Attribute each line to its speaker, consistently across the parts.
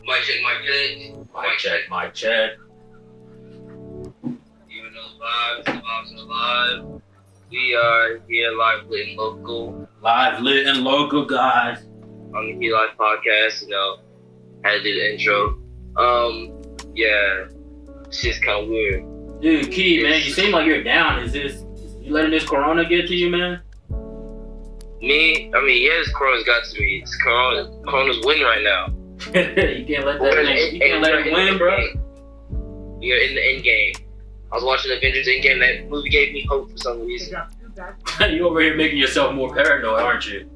Speaker 1: Mic check, mic check.
Speaker 2: Mic check, mic check.
Speaker 1: Even those vibes are live. We are here live, lit, and local.
Speaker 2: Live, lit, and local, guys.
Speaker 1: On the Key Life podcast, had to do the intro. Yeah, it's just kind of weird.
Speaker 2: Dude, Key, man, you seem like you're down. You letting this corona get to you, man?
Speaker 1: Yes, corona's got to me. Corona's winning right now.
Speaker 2: You can't let it win, bro.
Speaker 1: We are in the end game. I was watching Avengers Endgame. That movie gave me hope for some reason.
Speaker 2: You over here making yourself more paranoid, aren't you?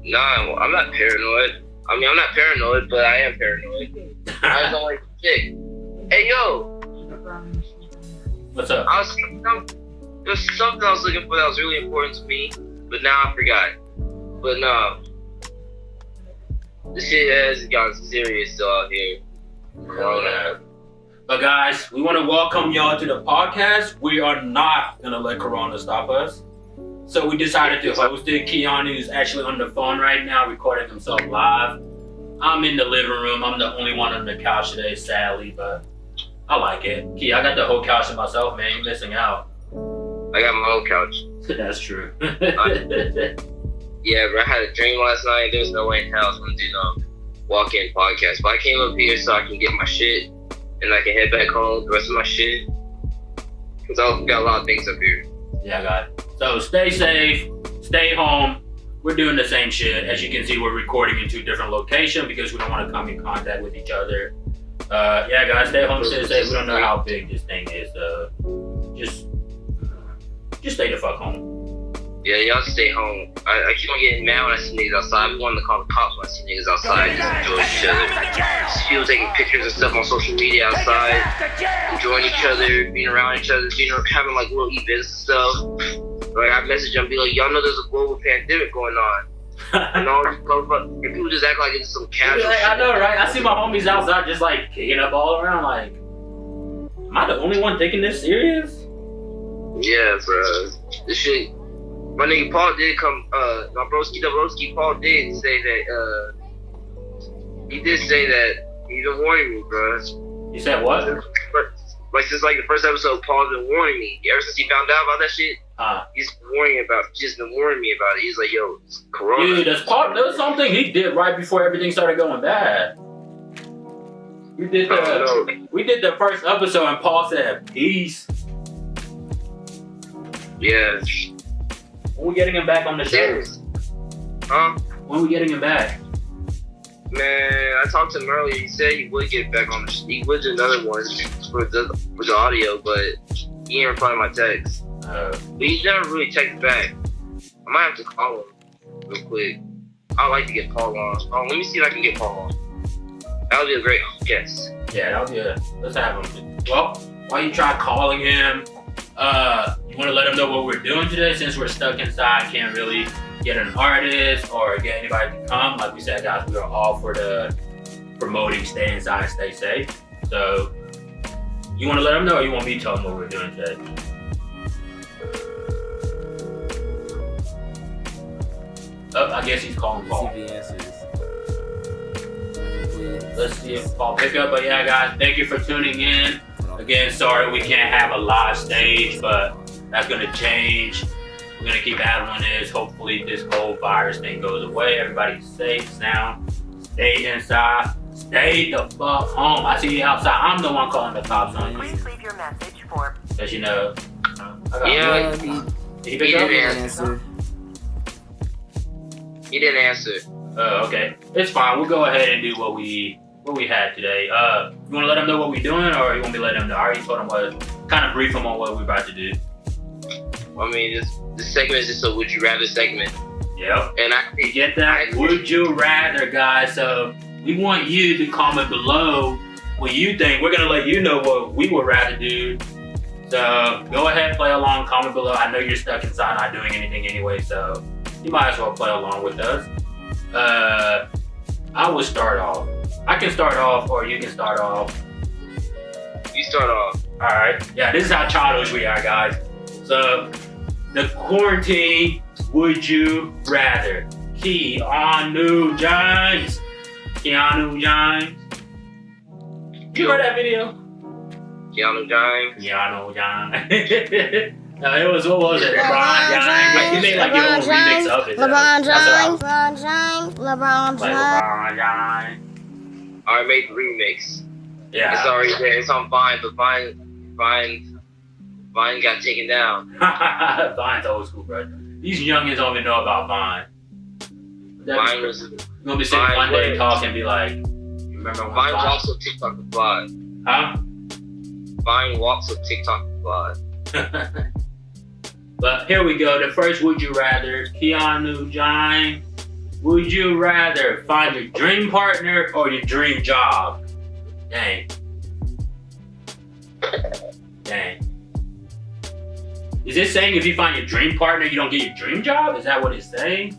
Speaker 1: Nah, I'm not paranoid. I'm not paranoid, but I am paranoid. I just don't like the chick. Hey, yo.
Speaker 2: What's up?
Speaker 1: There's something I was looking for that was really important to me, but now I forgot. But no. This shit has gotten serious out here. Corona.
Speaker 2: But guys, we want to welcome y'all to the podcast. We are not going to let Corona stop us. So we decided to host it. Keanu is actually on the phone right now, recording himself live. I'm in the living room. I'm the only one on the couch today, sadly, but I like it. Key, I got the whole couch to myself, man. You're missing out.
Speaker 1: I got my whole couch.
Speaker 2: That's true.
Speaker 1: Yeah, bro, I had a dream last night. There's no way in hell I was going to do no walk-in podcast. But I came up here so I can get my shit and I can head back home with the rest of my shit. Because I've got a lot of things up here.
Speaker 2: Yeah, guys. So stay safe, stay home. We're doing the same shit. As you can see, we're recording in two different locations because we don't want to come in contact with each other. Yeah, guys, stay home, stay safe. We don't know how big this thing is. Just stay the fuck home.
Speaker 1: Yeah, y'all stay home. I keep on getting mad when I see niggas outside. I be wanting to call the cops when I see niggas outside. Just enjoy each other. Just people taking pictures and stuff on social media outside. Enjoying each other, being around each other, having like little events and stuff. Like I message them, be like, y'all know there's a global pandemic going on. And people just act like it's some casual shit.
Speaker 2: I know, right? I see my homies outside just like kicking up all around. Like, am I the only one taking this serious?
Speaker 1: Yeah, bro. This shit. My nigga Paul did come, my broski Paul did say that, he did say that he's been warning me, bro.
Speaker 2: You said what?
Speaker 1: Since the first episode, Paul's been warning me. Ever since he found out about that shit, he's been warning me about it. He's like, yo, it's corona.
Speaker 2: Dude, there's something he did right before everything started going bad. We did the first episode and Paul said, peace.
Speaker 1: Yeah.
Speaker 2: When we getting him back on the show?
Speaker 1: Huh?
Speaker 2: When we getting him back?
Speaker 1: Man, I talked to him earlier. He said he would get back on the show. He would do another one for the audio, but he ain't replying my text. But he's never really texted back. I might have to call him real quick. I'd like to get Paul on. Let me see if I can get Paul on. That would be a great guest.
Speaker 2: Yeah, that would be let's have him. Well, why you try calling him? You want to let him know what we're doing today since we're stuck inside, can't really get an artist or get anybody to come. Like we said, guys, we are all for the promoting stay inside, stay safe. So, you want to let him know or you want me to tell him what we're doing today? Oh, I guess he's calling Paul. Let's see if Paul pick up. But yeah, guys, thank you for tuning in. Again, sorry we can't have a live stage, but that's going to change. We're going to keep handling this. Hopefully this whole virus thing goes away. Everybody's safe, sound. Stay inside. Stay the fuck home. I see you outside. I'm the one calling the cops on you.
Speaker 3: Please leave your message for...
Speaker 2: Because you know.
Speaker 1: Yeah.
Speaker 2: He didn't
Speaker 1: answer. He didn't answer.
Speaker 2: Oh, okay. It's fine. We'll go ahead and do what we had today. You want to let him know what we're doing, or you want me to let him know? I already told him kind of brief him on what we're about to do.
Speaker 1: This segment is just a would you rather segment.
Speaker 2: Yep.
Speaker 1: And
Speaker 2: you get that? Would you rather, guys? So we want you to comment below what you think. We're gonna let you know what we would rather do. So go ahead, play along, comment below. I know you're stuck inside, not doing anything anyway, so you might as well play along with us. I will start off. I can start off, or you can start off.
Speaker 1: You start off.
Speaker 2: Alright. Yeah, this is how childish we are, guys. So, the quarantine, would you rather? Keanu James. You remember that video?
Speaker 1: Keanu James.
Speaker 2: Keanu James. No, it was, what was it? LeBron James. You made like your own remix of it.
Speaker 3: LeBron James.
Speaker 1: I made the remix.
Speaker 2: Yeah.
Speaker 1: It's already there. It's on Vine, but Vine got taken down.
Speaker 2: Vine's old school, bro. These youngins don't even know about Vine.
Speaker 1: Vine was.
Speaker 2: You're gonna be sitting one day and talk and be like, you remember when
Speaker 1: Vine walks with TikTok the fly.
Speaker 2: Huh?
Speaker 1: Vine walks with TikTok the fly.
Speaker 2: But here we go. The first would you rather, Keanu James. Would you rather find your dream partner or your dream job? Dang. Is it saying if you find your dream partner, you don't get your dream job? Is that what it's saying?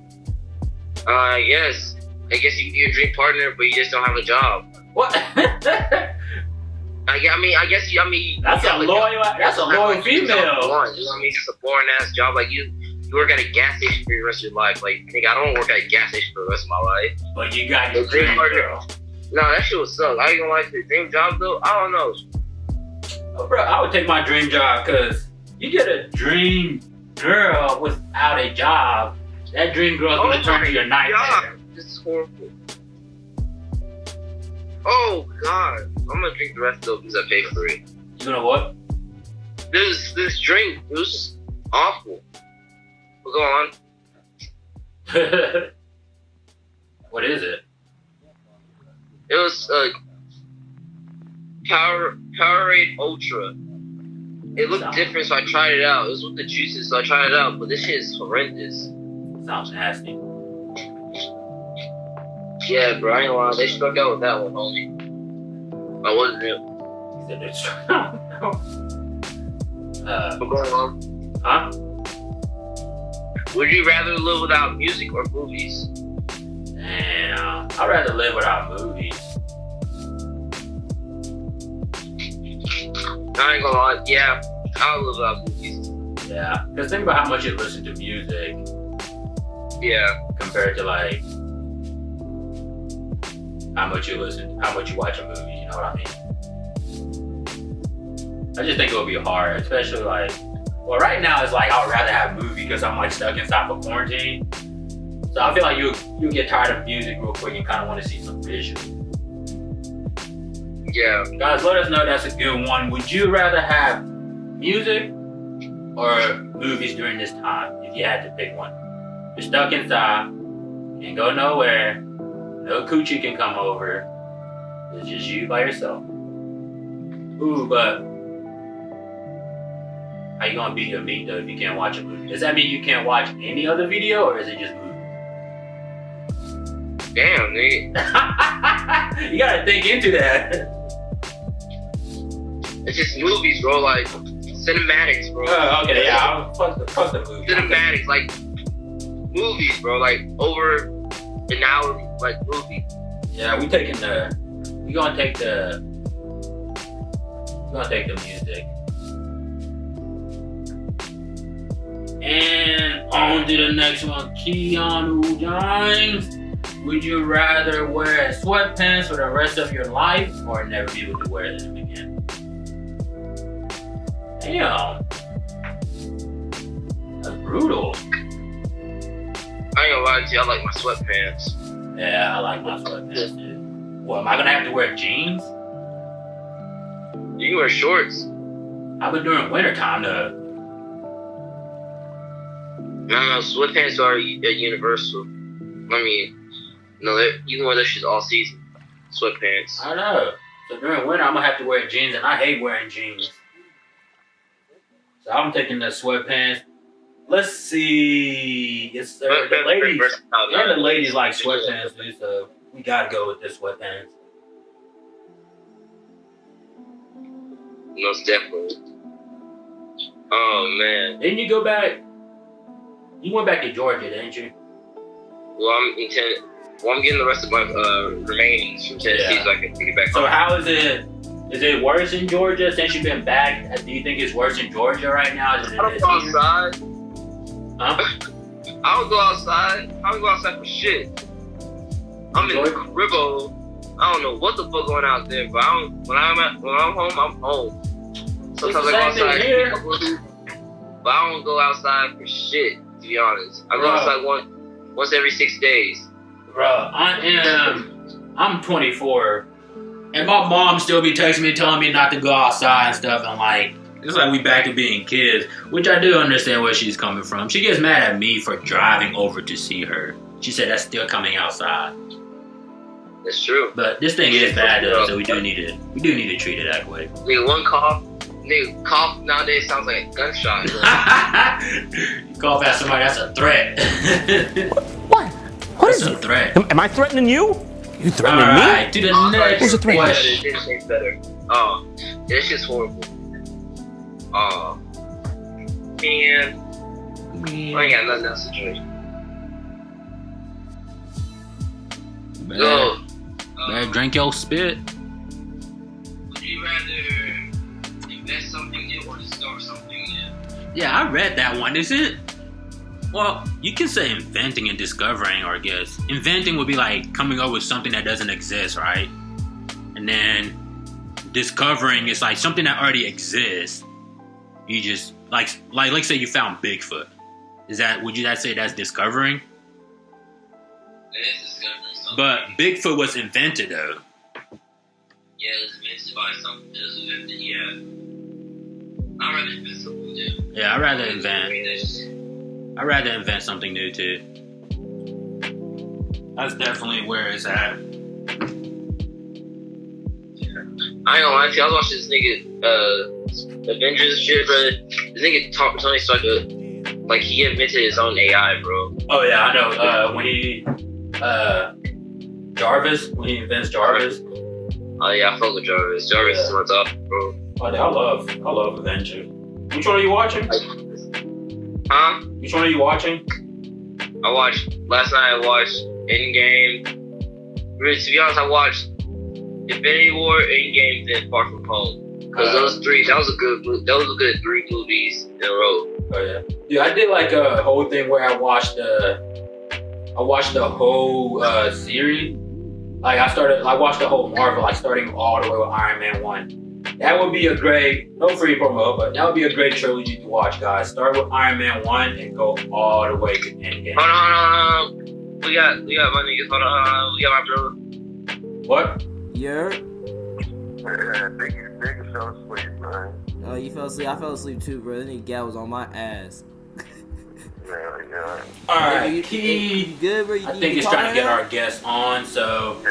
Speaker 1: Yes. I guess you can be your dream partner, but you just don't have a job.
Speaker 2: What?
Speaker 1: I mean.
Speaker 2: That's a loyal female.
Speaker 1: You know what I mean? It's just a boring ass job. Like you work at a gas station for the rest of your life. Like, nigga, I don't want to work at a gas station for the rest of my life.
Speaker 2: But you got your dream girl.
Speaker 1: No, that shit would suck. I ain't gonna lie to your dream job though. I don't know.
Speaker 2: Oh, bro, I would take my dream job because you get a dream girl without a job. That dream girl is gonna turn to your nightmare.
Speaker 1: This is horrible. Oh God, I'm gonna drink the rest of because I paid for it.
Speaker 2: You gonna what?
Speaker 1: This drink, it was awful. But go on.
Speaker 2: What is it?
Speaker 1: It was Powerade Ultra. It looked different, so I tried it out. It was with the juices, so I tried it out. But this shit is horrendous.
Speaker 2: Sounds nasty.
Speaker 1: Yeah, bro, I ain't lying. They struck out with that one, homie. I wasn't real.
Speaker 2: He said they struck out.
Speaker 1: But going on.
Speaker 2: Huh?
Speaker 1: Would you rather live without music or movies?
Speaker 2: Damn. I'd rather live without movies.
Speaker 1: I ain't gonna lie. Yeah, I'll live without movies.
Speaker 2: Yeah. Because think about how much you listen to music.
Speaker 1: Yeah.
Speaker 2: Compared to like how much you watch a movie, you know what I mean? I just think it would be hard, especially like, well, right now it's like I would rather have a movie because I'm like stuck inside for quarantine. So I feel like you get tired of music real quick and kind of want to see some visual.
Speaker 1: Yeah.
Speaker 2: Guys, let us know that's a good one. Would you rather have music or movies during this time if you had to pick one? You're stuck inside, can't go nowhere, no coochie can come over. It's just you by yourself. Ooh, but how you gonna beat your meat though if you can't watch a movie? Does that mean you can't watch any other video or is it just movie?
Speaker 1: Damn, nigga.
Speaker 2: You gotta think into that.
Speaker 1: It's just movies, bro. Like cinematics, bro.
Speaker 2: Oh, okay, yeah. Fuck the movie.
Speaker 1: Cinematics, like movies, bro. Like over an hour, like movie.
Speaker 2: Yeah, we gonna take the music. And on to the next one, Keanu James. Would you rather wear sweatpants for the rest of your life or never be able to wear them again? Damn. That's brutal.
Speaker 1: I ain't gonna lie to you, I like my sweatpants.
Speaker 2: Yeah, I like my sweatpants too. Well, am I gonna have to wear jeans?
Speaker 1: You can wear shorts.
Speaker 2: How about during wintertime though?
Speaker 1: No, sweatpants are universal. I mean, no, you can wear those shit all season. Sweatpants.
Speaker 2: I know. So during winter, I'm gonna have to wear jeans, and I hate wearing jeans. So I'm taking the sweatpants. Let's see. It's the ladies. And the ladies like sweatpants too, so we gotta go with the sweatpants.
Speaker 1: Most definitely. Oh man.
Speaker 2: Didn't you go back? You went back to Georgia, didn't you?
Speaker 1: Well, I'm getting the rest of my remainings from Tennessee, so I can take it back.
Speaker 2: So how is it? Is it worse in Georgia since you've been back? Do you think it's worse in Georgia right now than it is
Speaker 1: here?
Speaker 2: Outside. Huh?
Speaker 1: I don't go outside. I don't go outside for shit. I'm in the cribbo. I don't know what the fuck going out there, but when I'm home, I'm home. Sometimes I go outside here, but I don't go outside for shit. To be honest, I go outside once every 6 days.
Speaker 2: Bro, I'm 24, and my mom still be texting me, telling me not to go outside and stuff. And like, it's like we back to being kids, which I do understand where she's coming from. She gets mad at me for driving over to see her. She said that's still coming outside.
Speaker 1: That's true.
Speaker 2: But this thing is bad though, so we do need to treat it that way.
Speaker 1: Nigga, one cough nowadays sounds like a gunshot.
Speaker 2: You cough at somebody, that's a threat.
Speaker 3: What? What is
Speaker 2: a threat?
Speaker 3: Am I threatening you? You threatening me?
Speaker 2: Alright, to the next
Speaker 3: What's the threat?
Speaker 2: question.
Speaker 1: This tastes better. Oh, this shit's horrible. Oh, man. I ain't got nothing else to drink. Go.
Speaker 2: Better drink your spit.
Speaker 1: Would you rather invest something new or discover something new?
Speaker 2: Yeah, I read that one. Is it? Well, you can say inventing and discovering, or I guess inventing would be like coming up with something that doesn't exist, right? And then discovering is like something that already exists. You just like let's say you found Bigfoot. Would you say that's discovering?
Speaker 1: It is discovering something.
Speaker 2: But Bigfoot was invented though.
Speaker 1: Yeah, it was invented by something. It was invented, yeah. I'd rather invent something new.
Speaker 2: Yeah, I'd rather invent something new too. That's definitely where it's at.
Speaker 1: I ain't gonna lie to you, I was watching this nigga, Avengers shit, bro. This nigga Tony Stark, like, he invented his own AI, bro.
Speaker 2: Oh yeah, I know. When he invents Jarvis.
Speaker 1: Oh yeah, I fuck with Jarvis. Jarvis is what's up, bro.
Speaker 2: Oh, I love Avengers. Which one are you watching?
Speaker 1: Huh?
Speaker 2: Which one are you watching?
Speaker 1: Last night I watched Endgame. Really, to be honest, I watched Infinity War, Endgame, then Far From Home. Cause that was a good 3 movies in a row.
Speaker 2: Oh yeah. Dude, I did like a whole thing where I watched the whole series. Like I watched the whole Marvel, like starting all the way with Iron Man 1. That would be a great, no free promo, but that would be a great trilogy to watch, guys. Start with Iron Man 1 and go all the way to Endgame.
Speaker 1: Hold on. We got my niggas. Hold on. We got my brother.
Speaker 2: What?
Speaker 4: Yeah.
Speaker 5: Nigga fell asleep, man.
Speaker 4: Oh, you fell asleep? I fell asleep too, bro. That nigga Gal was on my ass.
Speaker 5: Yeah.
Speaker 2: Alright,
Speaker 4: You good, bro?
Speaker 2: I think it's trying to get our guests on, so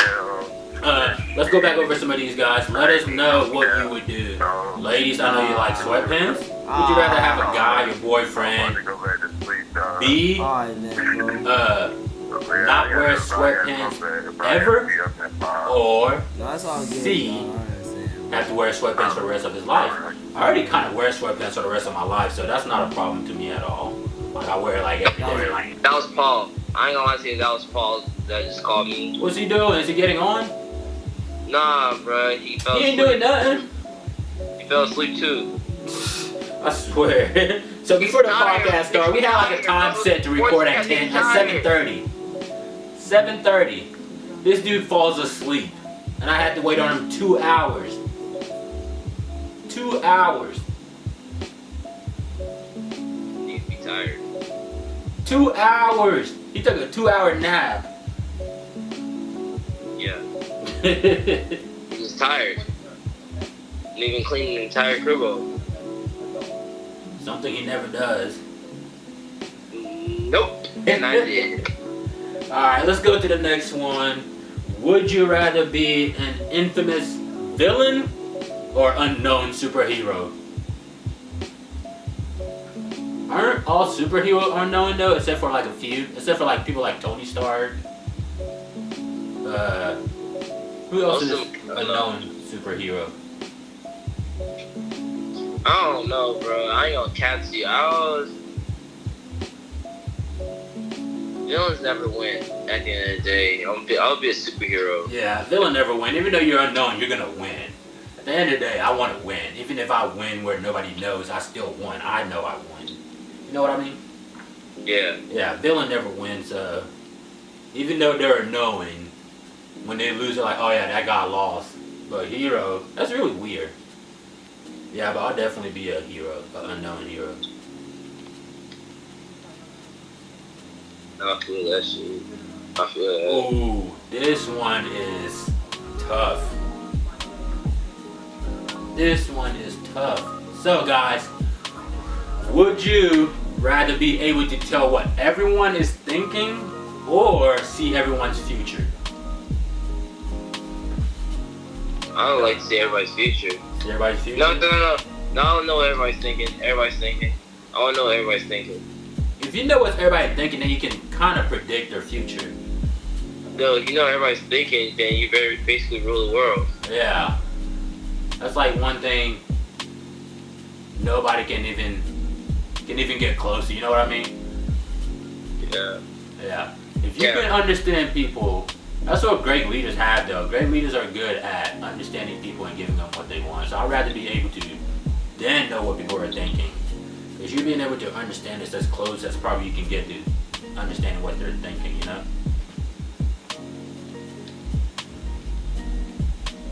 Speaker 2: let's go back over some of these guys. Let us know what you would do. Ladies, I know you like sweatpants. Would you rather have a guy, your boyfriend, B, not wear sweatpants ever, or C, have to wear sweatpants for the rest of his life? I already kind of wear sweatpants for the rest of my life, so that's not a problem to me at all. Like I wear it like every day.
Speaker 1: That was Paul. I ain't gonna lie to you, that was Paul that just called me.
Speaker 2: What's he doing? Is he getting on?
Speaker 1: Nah, bro, he fell asleep.
Speaker 2: He ain't doing nothing.
Speaker 1: He fell asleep too.
Speaker 2: I swear. So before the podcast started, we had like a time set to record at 7:30. 7:30. This dude falls asleep, and I had to wait on him 2 hours. 2 hours.
Speaker 1: He'd be tired.
Speaker 2: 2 hours. He took a 2-hour nap.
Speaker 1: Yeah. He was tired. And even cleaned the entire crib up.
Speaker 2: Something he never does.
Speaker 1: Nope. And I did.
Speaker 2: Alright, let's go to the next one. Would you rather be an infamous villain or unknown superhero? Aren't all superheroes unknown though, except for like a few? Except for like people like Tony Stark. Who else is unknown superhero?
Speaker 1: I don't know, bro. I ain't gonna catch you. Villains never win at the end of the day. I'll be a superhero.
Speaker 2: Yeah, villain never win. Even though you're unknown, you're gonna win. At the end of the day, I want to win. Even if I win where nobody knows, I still won. I know I won. You know what I mean?
Speaker 1: Yeah.
Speaker 2: Yeah, villain never wins. Even though they're unknowing, when they lose, they're like, oh yeah, that guy lost. But hero, that's really weird. Yeah, but I'll definitely be a hero, an unknown hero.
Speaker 1: I feel that shit. I feel that.
Speaker 2: Ooh, this one is tough. This one is tough. So guys, would you rather be able to tell what everyone is thinking or see everyone's future?
Speaker 1: I don't like to see everybody's future.
Speaker 2: See everybody's future?
Speaker 1: No. No, I don't know what everybody's thinking. I want to know what everybody's thinking.
Speaker 2: If you know what everybody's thinking, then you can kind of predict their future.
Speaker 1: No, if you know what everybody's thinking, then you basically rule the world.
Speaker 2: Yeah. That's like one thing nobody can even get close to, you know what I mean?
Speaker 1: Yeah.
Speaker 2: Yeah. If you can understand people, that's what great leaders have though. Great leaders are good at understanding people and giving them what they want. So I'd rather be able to then know what people are thinking. Because you being able to understand is as close as probably you can get to understanding what they're thinking, you know?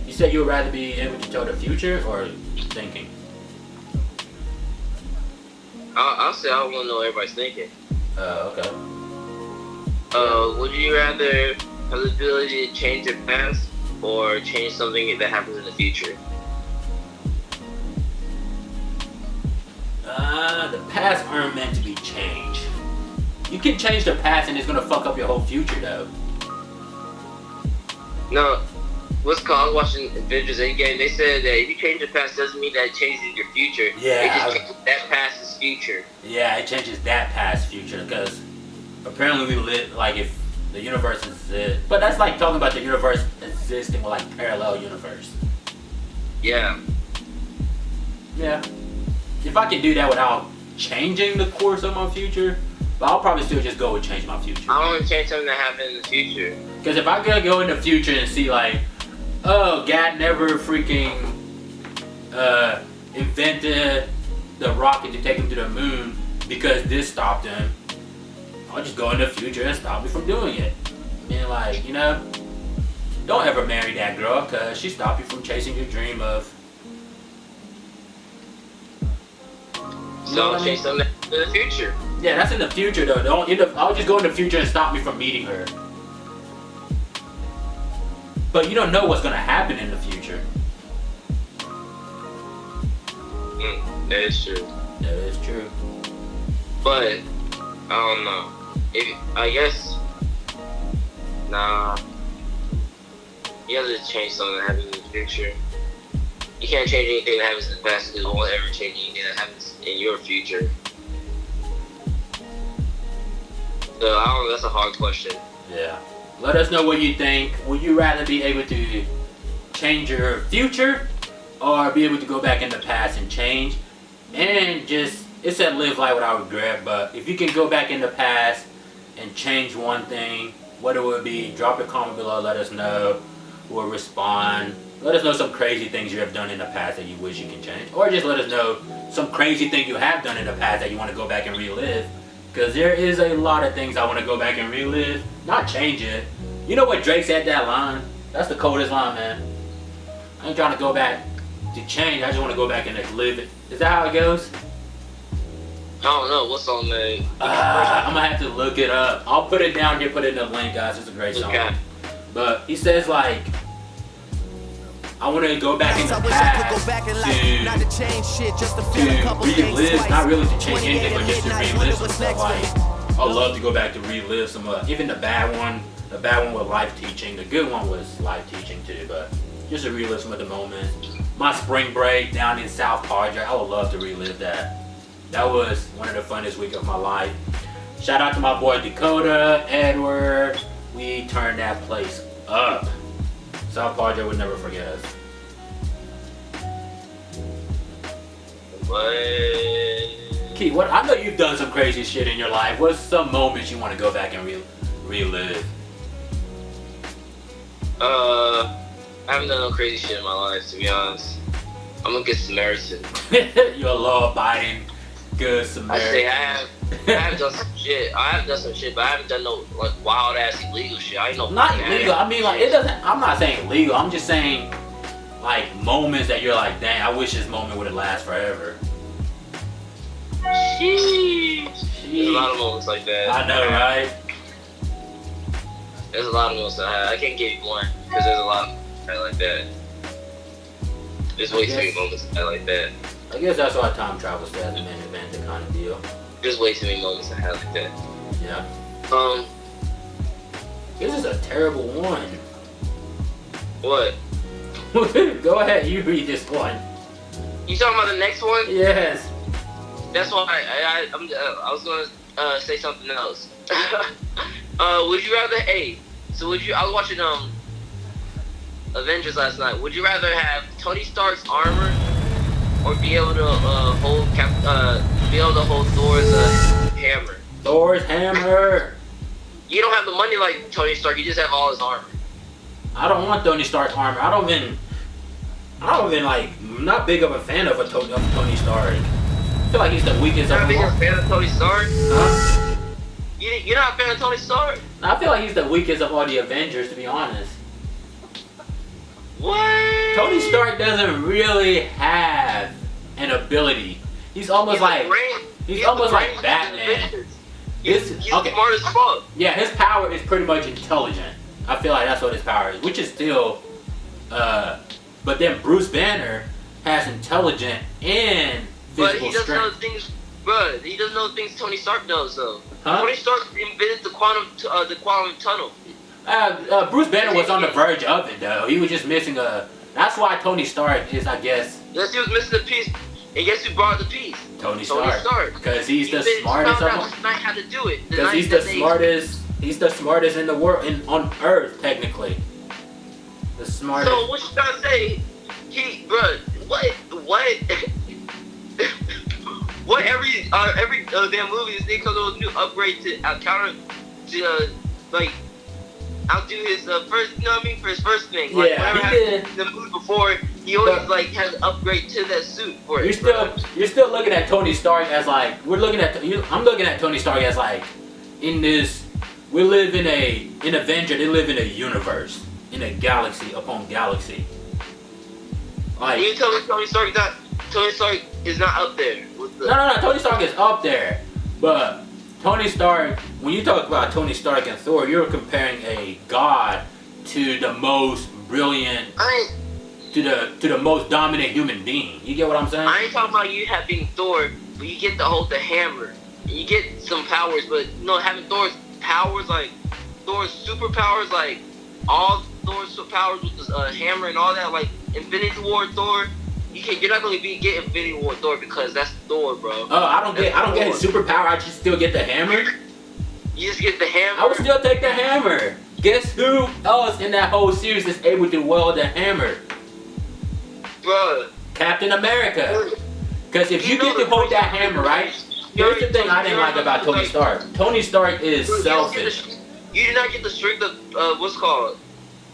Speaker 2: You said you would rather be able to tell the future or thinking?
Speaker 1: I'll say I want to know what everybody's thinking.
Speaker 2: Okay.
Speaker 1: Would you rather have the ability to change your past or change something that happens in the future?
Speaker 2: The past aren't meant to be changed. You can change the past and it's gonna fuck up your whole future though.
Speaker 1: No, what's called, I was watching Avengers Endgame, they said that if you change your past doesn't mean that it changes your future.
Speaker 2: Yeah.
Speaker 1: It just changes that past's future.
Speaker 2: Yeah, it changes that past future because apparently we live, like if the universe is, but that's like talking about the universe existing with like parallel universe.
Speaker 1: Yeah.
Speaker 2: Yeah. If I can do that without changing the course of my future, but I'll probably still just go with change my future.
Speaker 1: I want to change something that happened in the future.
Speaker 2: Because if I could go in the future and see like, oh, God never freaking invented the rocket to take him to the moon because this stopped him, I'll just go in the future and stop me from doing it. I mean, like, you know, don't ever marry that girl because she stopped you from chasing your dream of.
Speaker 1: So I'll change something in the future.
Speaker 2: Yeah, that's in the future though. Don't end up, I'll just go in the future and stop me from meeting her. But you don't know what's gonna happen in the future.
Speaker 1: That is true.
Speaker 2: That is true.
Speaker 1: But I don't know. I guess you have to change something that happens in the future. You can't change anything that happens in the past because it won't ever change anything that happens in your future. So I don't know, that's a hard question.
Speaker 2: Yeah. Let us know what you think. Would you rather be able to change your future or be able to go back in the past and change? And just, it said live life without regret, but if you can go back in the past and change one thing, what it would be, drop a comment below, let us know. We'll respond. Let us know some crazy things you have done in the past that you wish you can change. Or just let us know some crazy thing you have done in the past that you want to go back and relive. Because there is a lot of things I want to go back and relive. Not change it. You know what Drake said that line? That's the coldest line, man. I ain't trying to go back to change. I just want to go back and live it. Is that how it goes?
Speaker 1: I don't know. What song that?
Speaker 2: I'm going to have to look it up. I'll put it down here, put it in the link, guys. It's a great song.
Speaker 1: Okay.
Speaker 2: But he says like, I want to go back in the past to relive, not really to change anything, but just to relive some stuff. Like, I would love to go back to relive some, even the bad one with life teaching. The good one was life teaching too, but just to relive some of the moments. My spring break down in South Padre, I would love to relive that. That was one of the funnest weeks of my life. Shout out to my boy Dakota, Edward. We turned that place up. South Padre would never forget us.
Speaker 1: What?
Speaker 2: Key, what? I know you've done some crazy shit in your life. What's some moments you want to go back and relive?
Speaker 1: I haven't done no crazy shit in my life, to be honest. I'm a good Samaritan.
Speaker 2: You're a law-abiding, good Samaritan.
Speaker 1: I say I have I have done some shit. I have done some shit, but I haven't done no like wild ass illegal shit. I ain't no.
Speaker 2: Not
Speaker 1: bad
Speaker 2: illegal.
Speaker 1: ass
Speaker 2: I mean, like
Speaker 1: shit.
Speaker 2: it doesn't. I'm not saying illegal. I'm just saying like moments that you're like, dang, I wish this moment would have lasted forever.
Speaker 1: Sheesh. There's a lot of moments like that.
Speaker 2: I know, right?
Speaker 1: There's a lot of moments I have. I can't give you one because there's a lot like that. There's way too many moments I had like that.
Speaker 2: I guess that's why time travel says the main event kind of deal.
Speaker 1: There's way too many moments I had like that.
Speaker 2: Yeah.
Speaker 1: This
Speaker 2: is a terrible one.
Speaker 1: What?
Speaker 2: Go ahead, you read this one.
Speaker 1: You talking about the next one?
Speaker 2: Yes.
Speaker 1: That's why I was gonna say something else. Would you rather? Hey, so would you? I was watching Avengers last night. Would you rather have Tony Stark's armor or be able to hold Thor's hammer?
Speaker 2: Thor's hammer.
Speaker 1: You don't have the money like Tony Stark. You just have all his armor.
Speaker 2: I don't want Tony Stark's armor. I don't even like. I'm not big of a fan of Tony Stark. I feel like he's the weakest
Speaker 1: You're
Speaker 2: of
Speaker 1: not
Speaker 2: them all.
Speaker 1: a fan of Tony Stark?
Speaker 2: Huh?
Speaker 1: You're not a fan of Tony Stark?
Speaker 2: I feel like he's the weakest of all the Avengers, to be honest.
Speaker 1: What?
Speaker 2: Tony Stark doesn't really have an ability. He's almost like Batman.
Speaker 1: He's
Speaker 2: okay.
Speaker 1: smart as fuck.
Speaker 2: Yeah, his power is pretty much intelligent. I feel like that's what his power is, which is still. But then Bruce Banner has intelligent and
Speaker 1: but
Speaker 2: physical
Speaker 1: he doesn't know
Speaker 2: strength.
Speaker 1: things, bro. He doesn't know things Tony Stark knows, though.
Speaker 2: Huh?
Speaker 1: Tony Stark invented the quantum tunnel.
Speaker 2: Bruce Banner was on the verge of it, though. He was just missing a. That's why Tony Stark is, I guess.
Speaker 1: Yes, he was missing a piece. And guess who brought the piece?
Speaker 2: Tony Stark. Because he's the
Speaker 1: He
Speaker 2: smartest of
Speaker 1: found
Speaker 2: them.
Speaker 1: out tonight how to do it.
Speaker 2: Because he's the smartest. He's the smartest in the world, on Earth, technically. The smartest.
Speaker 1: So what you trying to say? Bro, what? What every damn movie this nigga comes with a new upgrade to outdo his first, you know what I mean, for his first thing. Like,
Speaker 2: Yeah,
Speaker 1: whatever
Speaker 2: he
Speaker 1: happened
Speaker 2: did.
Speaker 1: in the movie before, he always like has an upgrade to that suit for it.
Speaker 2: You're still looking at Tony Stark as like I'm looking at Tony Stark as like in this. We live in an Avenger. They live in a universe, in a galaxy upon galaxy. Like,
Speaker 1: You tell me Tony Stark is not up there. With the,
Speaker 2: no. Tony Stark is up there, but Tony Stark. When you talk about Tony Stark and Thor, you're comparing a god to the most brilliant, to the most dominant human being. You get what I'm saying?
Speaker 1: I ain't talking about you having Thor, but you get to hold the hammer. You get some powers, but having Thor's powers, like Thor's superpowers, like all Thor's powers with the hammer and all that, like Infinity War Thor. You're not gonna get Infinity War Thor because that's Thor, bro.
Speaker 2: Oh, I don't get his superpower. I just still get the hammer.
Speaker 1: You just get the hammer.
Speaker 2: I would still take the hammer. Guess who else in that whole series is able to wield the hammer?
Speaker 1: Bro.
Speaker 2: Captain America. Because if you get to hold that hammer, right? Here's the thing I didn't like about Tony Stark. Tony Stark is selfish.
Speaker 1: You do not get the strength of what's called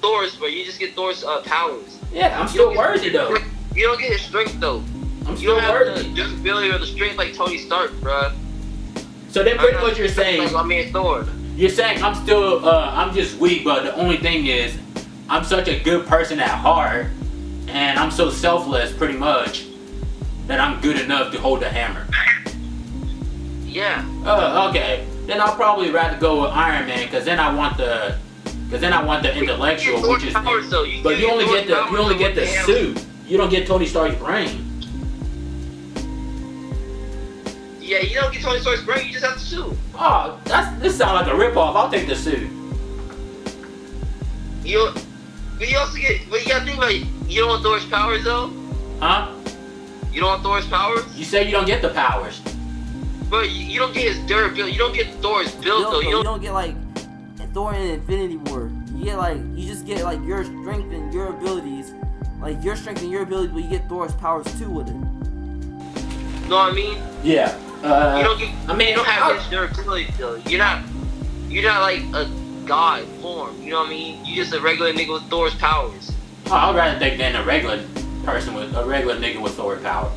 Speaker 1: Thor's, but you just get Thor's powers.
Speaker 2: Yeah, I'm still worthy though.
Speaker 1: You don't get his strength though.
Speaker 2: I'm
Speaker 1: You
Speaker 2: still
Speaker 1: don't have
Speaker 2: worthy.
Speaker 1: the durability or the strength like Tony Stark, bro.
Speaker 2: So then pretty much you're saying,
Speaker 1: Thor.
Speaker 2: you're saying I'm still, I'm just weak, but the only thing is, I'm such a good person at heart, and I'm so selfless pretty much, that I'm good enough to hold the hammer.
Speaker 1: Yeah.
Speaker 2: Okay. Then I'll probably rather go with Iron Man, cause then I want the intellectual, which is, but you only get the suit. You don't get Tony Stark's brain.
Speaker 1: Yeah, you don't get Tony Stark's brain. You just have the suit.
Speaker 2: Oh, this sounds like a ripoff. I'll take the suit.
Speaker 1: But you also get. But you gotta think about it. You don't want Thor's powers though.
Speaker 2: Huh?
Speaker 1: You don't want Thor's powers.
Speaker 2: You say you don't get the powers.
Speaker 1: But you don't get his durability. You don't get Thor's build though.
Speaker 4: You don't get like Thor in Infinity War. You just get like your strength and your abilities, like your strength and your abilities, but you get Thor's powers too with it.
Speaker 1: Know what I mean?
Speaker 2: Yeah.
Speaker 1: You don't get. You don't have his durability though. You're not like a god form. You know what I mean? You just a regular nigga with Thor's powers.
Speaker 2: Oh, I'd rather take than a regular nigga with Thor power.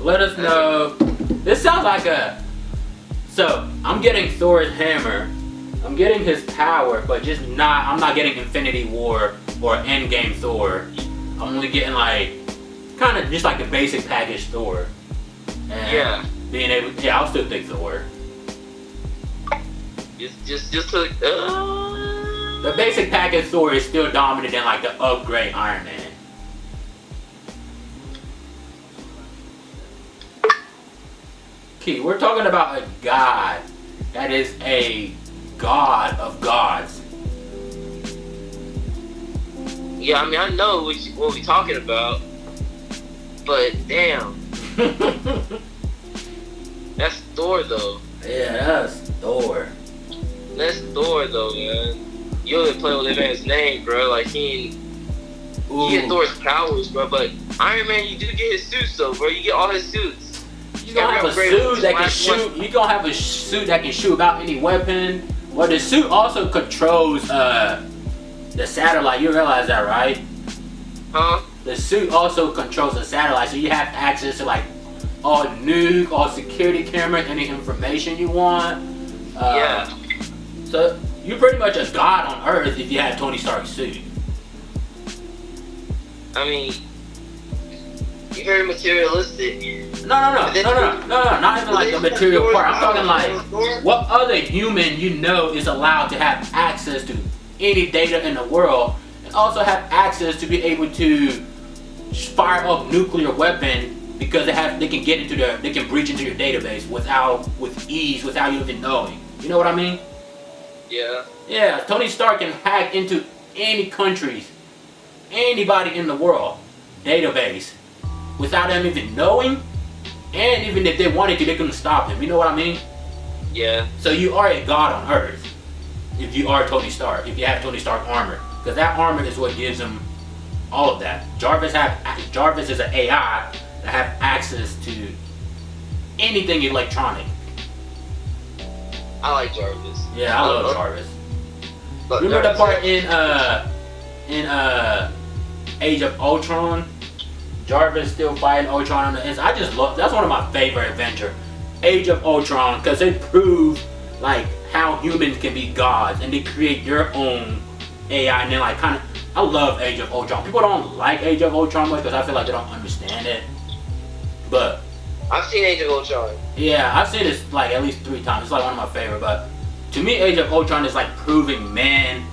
Speaker 2: let us know. This sounds like a. So I'm getting Thor's hammer. I'm getting his power, but just not. I'm not getting Infinity War or Endgame Thor. I'm only getting like kind of just like the basic package Thor. And
Speaker 1: Yeah.
Speaker 2: being able. Yeah, I'll still take Thor.
Speaker 1: Just to.
Speaker 2: The basic package Thor is still dominant than like the upgrade Iron Man. Key, we're talking about a god that is a god of gods.
Speaker 1: Yeah, I mean, I know what we're talking about, but damn, that's Thor though.
Speaker 2: Yeah, that's Thor.
Speaker 1: That's Thor though, man. You don't even play with that man's name, bro. Like he get Thor's powers, bro. But Iron Man, you do get his suits though, bro. You get all his suits.
Speaker 2: You gonna have a suit that can shoot. You gonna have a suit that can shoot about any weapon. Well, the suit also controls the satellite. You realize that, right?
Speaker 1: Huh?
Speaker 2: The suit also controls the satellite, so you have access to like all nuke, all security cameras, any information you want.
Speaker 1: Yeah.
Speaker 2: So you're pretty much a god on Earth if you have Tony Stark's suit.
Speaker 1: I mean, you're very materialistic.
Speaker 2: No, not even like the material part. I'm talking like what other human you know is allowed to have access to any data in the world and also have access to be able to fire up nuclear weapon because they can get into they can breach into your database with ease without you even knowing. You know what I mean?
Speaker 1: Yeah.
Speaker 2: Yeah, Tony Stark can hack into any country's, anybody in the world database without them even knowing, and even if they wanted to, they couldn't stop him. You know what I mean?
Speaker 1: Yeah.
Speaker 2: So you are a god on Earth if you are Tony Stark, if you have Tony Stark armor, because that armor is what gives him all of that. Jarvis is an AI that have access to anything electronic.
Speaker 1: I like Jarvis.
Speaker 2: Yeah, I love Jarvis.
Speaker 1: Look,
Speaker 2: Remember the
Speaker 1: Jarvis.
Speaker 2: part in Age of Ultron? Jarvis still fighting Ultron on the inside. I just love. That's one of my favorite adventure, Age of Ultron, because they prove like how humans can be gods and they create your own AI and then like kind of. I love Age of Ultron. People don't like Age of Ultron much because I feel like they don't understand it. But
Speaker 1: I've seen Age of Ultron.
Speaker 2: yeah, I've seen this like at least 3 times. It's like one of my favorite. But to me, Age of Ultron is like proving man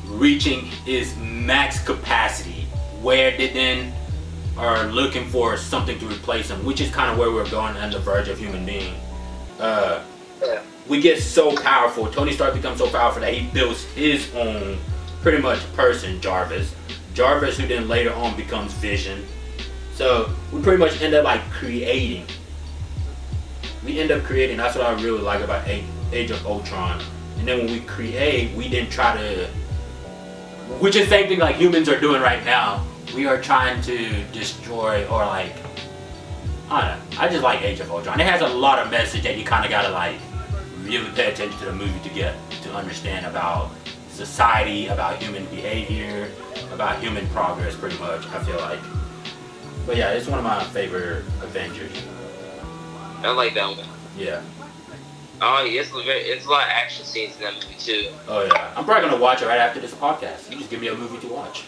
Speaker 2: reaching his max capacity, where they then are looking for something to replace him, which is kind of where we're going on the verge of human being.
Speaker 1: Yeah.
Speaker 2: We get so powerful. Tony Stark becomes so powerful that he builds his own pretty much person, Jarvis, who then later on becomes Vision. So we pretty much end up like creating. That's what I really like about Age of Ultron. And then when we create, we then try to, which is the same thing like humans are doing right now. We are trying to destroy or like, I don't know. I just like Age of Ultron. It has a lot of message that you kind of gotta like really pay attention to the movie to understand about society, about human behavior, about human progress, pretty much. I feel like. But yeah, it's one of my favorite Avengers.
Speaker 1: I like that one.
Speaker 2: Yeah.
Speaker 1: Oh, it's a lot of action scenes in that movie too.
Speaker 2: Oh yeah. I'm probably gonna watch it right after this podcast. You just give me a movie to watch.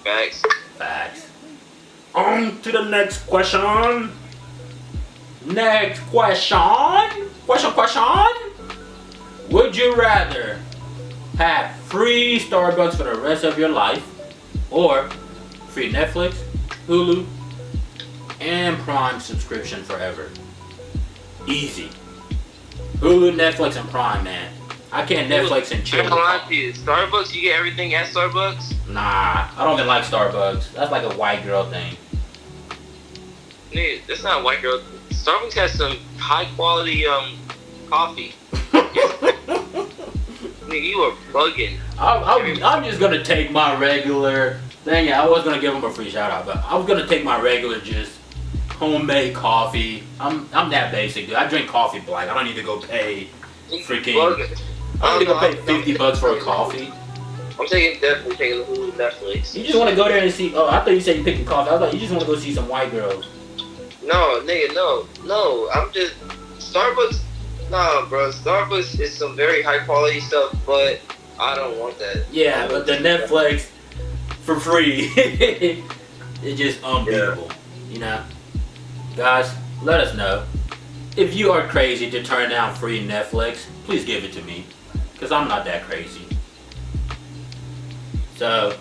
Speaker 1: Facts.
Speaker 2: Facts. On to the next question. Next question. Question. Would you rather have free Starbucks for the rest of your life, or free Netflix, Hulu, and Prime subscription forever? Easy. Hulu, Netflix, and Prime, man. I can't Netflix and chill.
Speaker 1: I'm gonna lie to you. Starbucks, you get everything at Starbucks?
Speaker 2: Nah, I don't even like Starbucks. That's like a white girl thing.
Speaker 1: Nigga, that's not a white girl. Starbucks has some high quality coffee. Nigga, you are bugging.
Speaker 2: I'm just gonna take my regular thing. Yeah, I was gonna give them a free shout out, but I was gonna take my regular just homemade coffee. I'm that basic, dude. I drink coffee black. I don't need to go pay freaking. I don't need to go pay $50 for a coffee.
Speaker 1: I'm definitely taking the Hulu Netflix.
Speaker 2: You just want to go there and see. Oh, I thought you said you picked a coffee. I was like, you just want to go see some white girls.
Speaker 1: No, nigga, no. I'm just Starbucks. Nah, bro. Starbucks is some very high quality stuff, but I don't want that.
Speaker 2: Yeah, but the Netflix for free, it's just unbeatable. You know, guys, let us know if you are crazy to turn down free Netflix. Please give it to me, cause I'm not that crazy. So,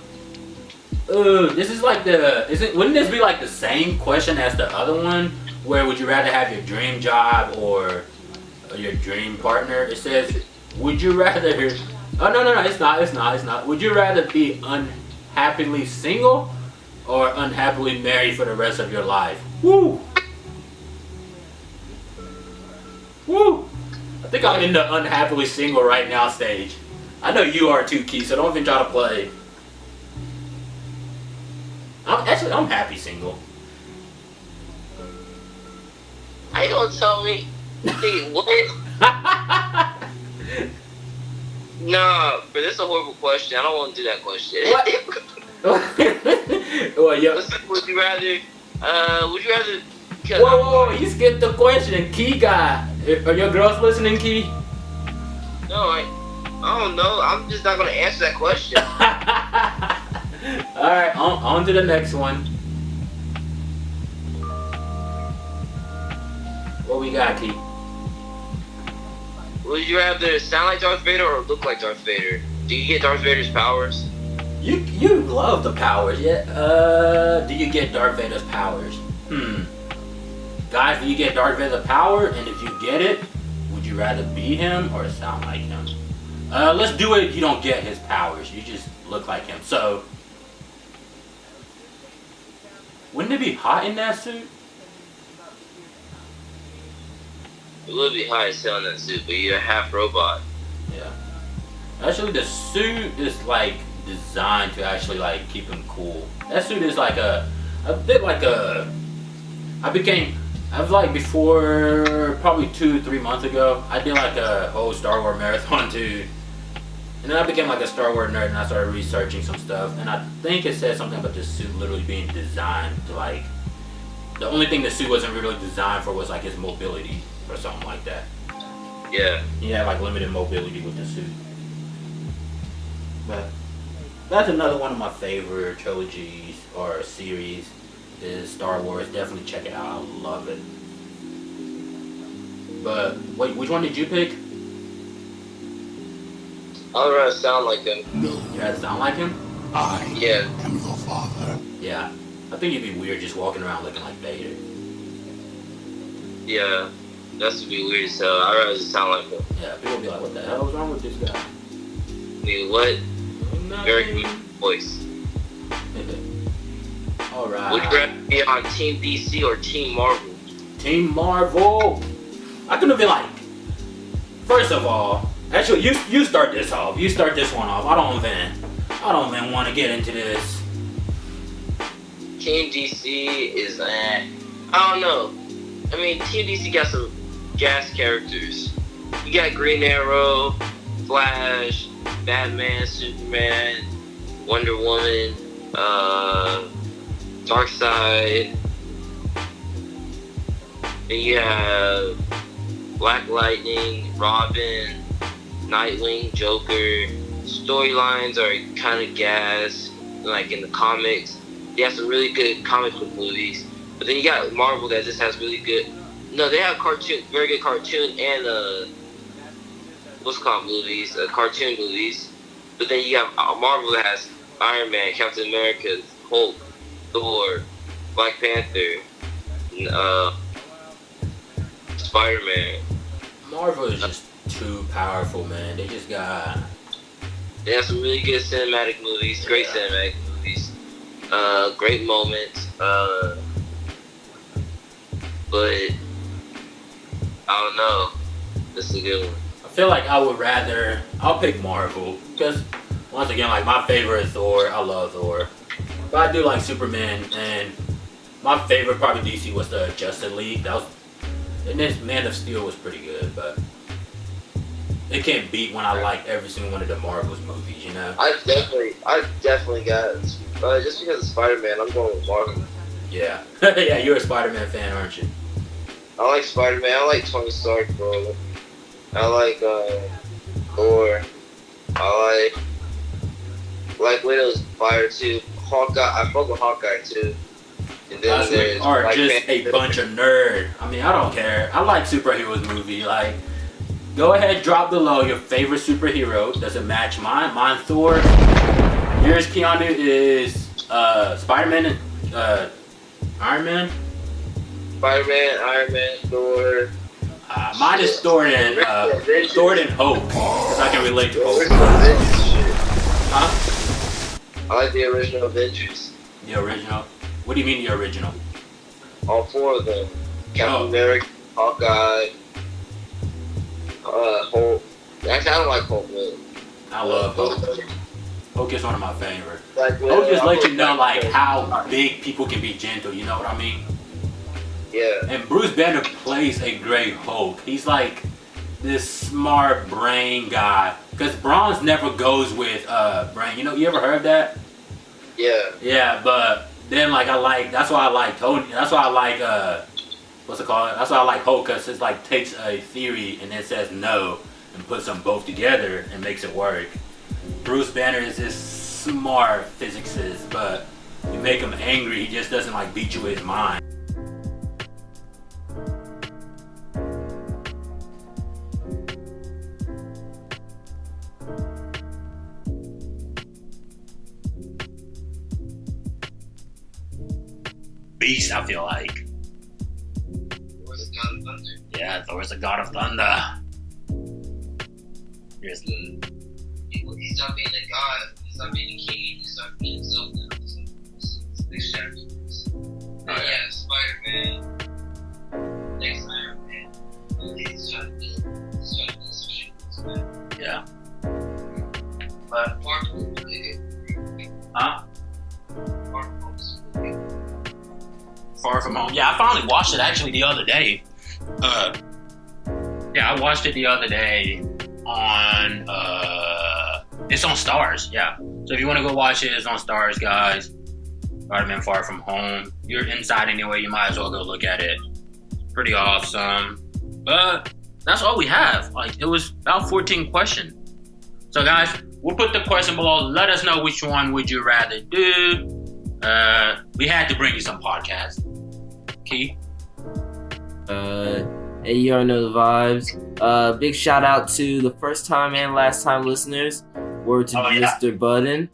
Speaker 2: this is like wouldn't this be like the same question as the other one? Where would you rather have your dream job or your dream partner? It says, would you rather, oh no, it's not. Would you rather be unhappily single or unhappily married for the rest of your life? Woo! Woo! I think I'm in the unhappily single right now stage. I know you are too, Keith, so don't even try to play. I'm happy single.
Speaker 1: How you gonna tell me? Nigga, what? Nah, but this is a horrible question. I don't want to do that question.
Speaker 2: What? Well, yo.
Speaker 1: Would you rather?
Speaker 2: Whoa, you skipped the question. Key guy. Are your girls listening, Key?
Speaker 1: No, I don't know. I'm just not gonna answer that question.
Speaker 2: Alright, on to the next one. What we got, Key?
Speaker 1: Would you rather sound like Darth Vader or look like Darth Vader? Do you get Darth Vader's powers?
Speaker 2: You love the powers, yeah. Do you get Darth Vader's powers? Guys, do you get Darth Vader's power? And if you get it, would you rather be him or sound like him? Let's do it. You don't get his powers. You just look like him. So, wouldn't it be hot in that suit?
Speaker 1: It would be hot as hell in that suit, but you're half robot.
Speaker 2: Yeah. Actually, the suit is like designed to actually like keep him cool. That suit is like a bit like a. I was like before probably 2-3 months ago. I did like a whole Star Wars marathon too. And then I became like a Star Wars nerd and I started researching some stuff. And I think it said something about this suit literally being designed to like. The only thing the suit wasn't really designed for was like his mobility or something like that.
Speaker 1: Yeah.
Speaker 2: He had like limited mobility with the suit. But that's another one of my favorite trilogies or series is Star Wars. Definitely check it out. I love it. But wait, which one did you pick?
Speaker 1: I'd rather sound like him.
Speaker 2: You rather sound like him?
Speaker 1: Yeah.
Speaker 5: am your father.
Speaker 2: Yeah. I think it'd be weird just walking around looking like Vader.
Speaker 1: Yeah. That's would be weird as hell. I'd rather just sound like him.
Speaker 2: Yeah, people would be like, what the hell is wrong with this guy?
Speaker 1: I mean, what?
Speaker 2: Nothing.
Speaker 1: Very good voice.
Speaker 2: Alright.
Speaker 1: Would you rather be on Team DC or Team Marvel?
Speaker 2: Team Marvel. I could have been like, first of all, actually, you start this off. You start this one off. I don't even want to get into this.
Speaker 1: Team DC is I don't know. I mean, Team DC got some gas characters. You got Green Arrow, Flash, Batman, Superman, Wonder Woman, Darkseid. Then you have Black Lightning, Robin, Nightwing, Joker. Storylines are kind of gas, like in the comics. They have some really good comic book movies. But then you got Marvel that just has really good. No, they have very good cartoon and movies, cartoon movies. But then you have Marvel that has Iron Man, Captain America, Hulk, Thor, Black Panther, Spider-Man.
Speaker 2: Marvel is just too powerful, man. They just got.
Speaker 1: They have some really good cinematic movies, great cinematic movies, great moments. But I don't know. That's a good one.
Speaker 2: I feel like I'll pick Marvel because once again, like my favorite is Thor. I love Thor, but I do like Superman, and my favorite probably DC was the Justice League. And then Man of Steel was pretty good, but it can't beat when I like every single one of the Marvel's movies, you know.
Speaker 1: I definitely got just because of Spider-Man, I'm going with Marvel.
Speaker 2: Yeah. Yeah, you're a Spider-Man fan, aren't you?
Speaker 1: I like Spider-Man. I like Tony Stark, bro. I like Thor. I like Widow's fire too. Hawkeye. I fuck with Hawkeye too. And then there's
Speaker 2: Or
Speaker 1: Black
Speaker 2: just
Speaker 1: Panther.
Speaker 2: a bunch of nerd. I mean, I don't care. I like superheroes movie. Like, go ahead, drop below your favorite superhero. Does it match mine? Mine Thor. Yours, Keanu, is Spider-Man and Iron Man.
Speaker 1: Spider-Man, Iron Man, Thor.
Speaker 2: Mine is Thor and Hope, because I can relate to
Speaker 1: The
Speaker 2: Hope.
Speaker 1: original Avengers shit.
Speaker 2: Huh?
Speaker 1: I like the original Avengers.
Speaker 2: The original. What do you mean the original?
Speaker 1: All 4 of them. Captain
Speaker 2: Oh.
Speaker 1: America, Hawkeye, Hulk. Actually, I don't like Hulk, man.
Speaker 2: I love Hope. Hope is one of my favorites.
Speaker 1: Like,
Speaker 2: Hope just
Speaker 1: I
Speaker 2: lets
Speaker 1: put
Speaker 2: you know like
Speaker 1: Black
Speaker 2: how
Speaker 1: Panther.
Speaker 2: big people can be gentle. You know what I mean?
Speaker 1: Yeah.
Speaker 2: And Bruce Banner plays a great Hulk. He's like this smart brain guy. Because bronze never goes with brain. You know, you ever heard that?
Speaker 1: Yeah.
Speaker 2: Yeah, but then like that's why I like Tony. That's why I like what's it called? That's why I like Hulk, because it's like takes a theory and then says no and puts them both together and makes it work. Bruce Banner is this smart physicist, but you make him angry, he just doesn't like beat you with his mind. Beast, I feel like.
Speaker 1: Thor's the God of Thunder.
Speaker 2: Yeah, Thor's the God of Thunder.
Speaker 1: He's not being a god. He's not being a king. He's not being himself now. So it's a big shadow. And yeah, Spider-Man. Next Iron Man. He's trying to do some shit.
Speaker 2: Yeah.
Speaker 1: But Far From Home was really good.
Speaker 2: Huh?
Speaker 1: Far From Home was really good.
Speaker 2: Far From Home. Yeah, I finally watched it actually the other day. Yeah, I watched it the other day on it's on Stars, yeah. So if you want to go watch it, it's on Stars, guys. Spider-Man Far From Home. You're inside anyway, you might as well go look at it. Pretty awesome. But that's all we have. Like, it was about 14 questions. So guys, we'll put the question below. Let us know which one would you rather do. We had to bring you some podcasts. Key?
Speaker 4: Hey, you already know the vibes. Big shout out to the first time and last time listeners. Word to Mr. Budden.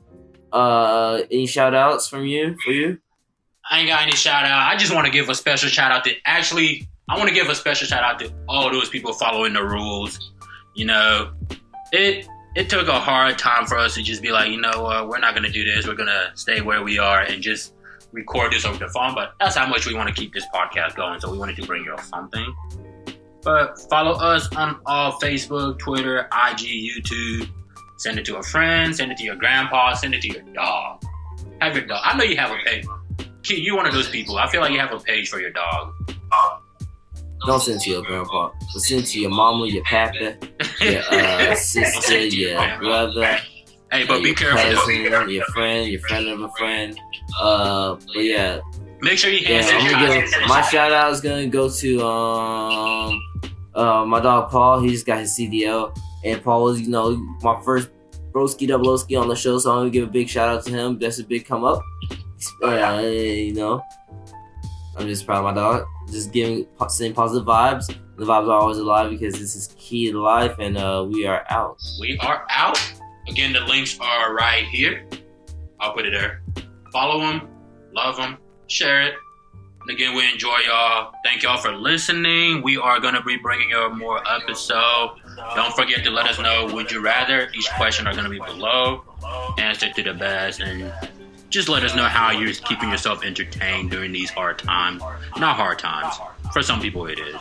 Speaker 4: Any shout outs from you? For you?
Speaker 2: I ain't got any shout out. I just want to give a special shout out to I want to give a special shout out to all those people following the rules. You know, it took a hard time for us to just be like, you know what, we're not going to do this. We're going to stay where we are and just record this over the phone. But that's how much we want to keep this podcast going. So we wanted to bring you something. But follow us on all Facebook, Twitter, IG, YouTube. Send it to a friend. Send it to your grandpa. Send it to your dog. Have your dog. I know you have a page. Key, you're one of those people. I feel like you have a page for your dog.
Speaker 4: Don't send to your grandpa. But send to your mama, your papa, your sister, your brother.
Speaker 2: Hey, but be
Speaker 4: your
Speaker 2: careful though.
Speaker 4: cousin, your friend of a friend. But yeah.
Speaker 2: Make sure you
Speaker 4: Yeah,
Speaker 2: answer
Speaker 4: my shout out is gonna go to my dog Paul. He just got his CDL, and Paul was, you know, my first broski doubleski on the show, so I'm gonna give a big shout out to him. That's a big come up. You know, I'm just proud of my dog. Just sending positive vibes. The vibes are always alive because this is key to life, and we are out.
Speaker 2: We are out. Again, the links are right here. I'll put it there. Follow them, love them, share it. And again, we enjoy y'all. Thank y'all for listening. We are going to be bringing you more episodes. Don't forget to let us know, would you rather? Each question are going to be below. Answer to the best. And just let us know how you're keeping yourself entertained during these hard times. Not hard times. For some people it is.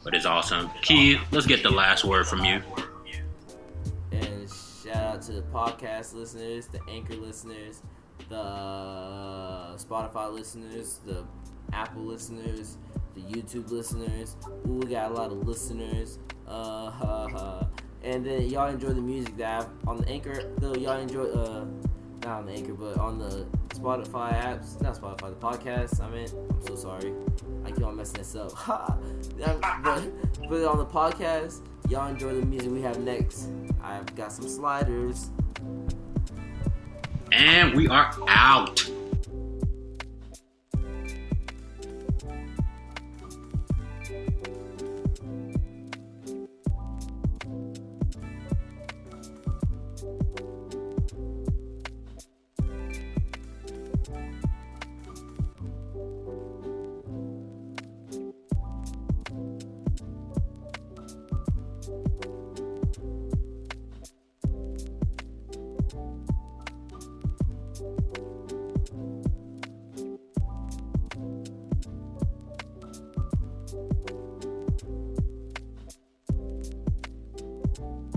Speaker 2: But it's awesome. Key, let's get the last word from you.
Speaker 4: And shout out to the podcast listeners, the Anchor listeners, the Spotify listeners, the Apple listeners, the YouTube listeners. Ooh, we got a lot of listeners. And then y'all enjoy the music that I have on the Anchor. Though y'all enjoy not on the Anchor, but on the Spotify apps, not Spotify, the podcast. I mean, I'm so sorry. I keep on messing this up. but put it on the podcast. Y'all enjoy the music we have next. I've got some sliders.
Speaker 2: And we are out.